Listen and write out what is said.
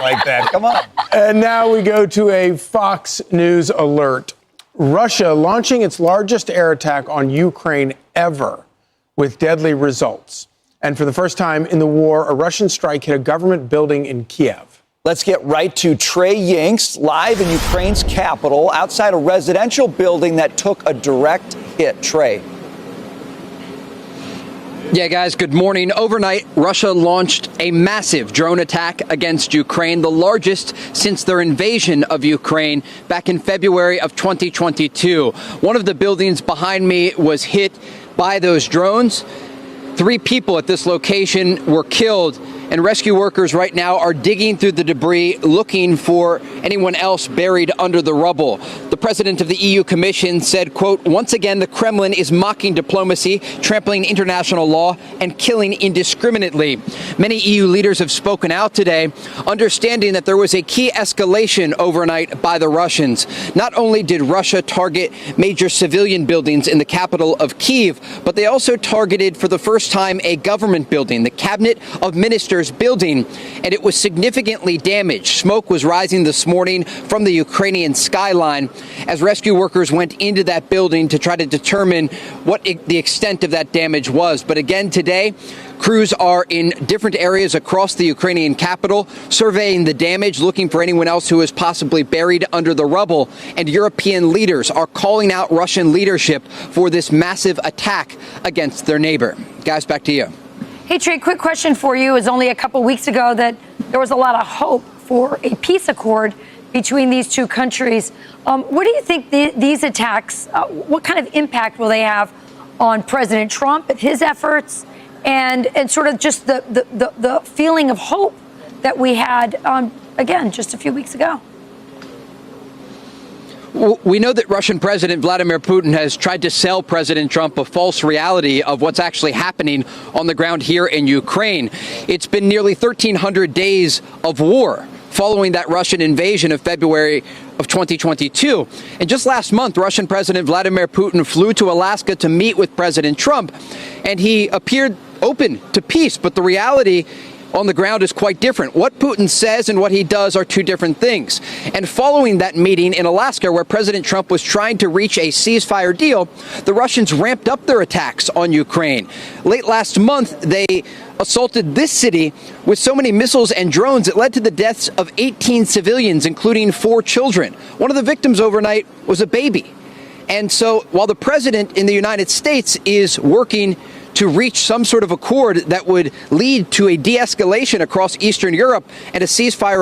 like that. Come on. And now we go to a Fox News alert. Russia launching its largest air attack on Ukraine ever with deadly results. And for the first time in the war, a Russian strike hit a government building in Kiev. Let's get right to Trey Yingst, live in Ukraine's capital, outside a residential building that took a direct hit. Trey. Yeah, guys, good morning. Overnight, Russia launched a massive drone attack against Ukraine, the largest since their invasion of Ukraine back in February of 2022. One of the buildings behind me was hit by those drones. 3 people at this location were killed, and rescue workers right now are digging through the debris looking for anyone else buried under the rubble. The president of the EU Commission said, quote, "Once again, the Kremlin is mocking diplomacy, trampling international law, and killing indiscriminately." Many EU leaders have spoken out today, understanding that there was a key escalation overnight by the Russians. Not only did Russia target major civilian buildings in the capital of Kyiv, but they also targeted for the first time a government building, the Cabinet of Ministers building, and it was significantly damaged. Smoke was rising this morning from the Ukrainian skyline as rescue workers went into that building to try to determine what the extent of that damage was. But again, today, crews are in different areas across the Ukrainian capital, surveying the damage, looking for anyone else who is possibly buried under the rubble. And European leaders are calling out Russian leadership for this massive attack against their neighbor. Guys, back to you. Hey, Trey, quick question for you. It was only a couple weeks ago that there was a lot of hope for a peace accord between these two countries. What do you think these attacks, what kind of impact will they have on President Trump and his efforts and sort of just the feeling of hope that we had, again, just a few weeks ago? We know that Russian President Vladimir Putin has tried to sell President Trump a false reality of what's actually happening on the ground here in Ukraine. It's been nearly 1,300 days of war following that Russian invasion of February of 2022. And just last month, Russian President Vladimir Putin flew to Alaska to meet with President Trump, and he appeared open to peace. But the reality on the ground is quite different. What Putin says and what he does are two different things. And following that meeting in Alaska, where President Trump was trying to reach a ceasefire deal, the Russians ramped up their attacks on Ukraine. Late last month, they assaulted this city with so many missiles and drones it led to the deaths of 18 civilians, including 4 children. One of the victims overnight was a baby. And so while the president in the United States is working to reach some sort of accord that would lead to a de-escalation across Eastern Europe and a ceasefire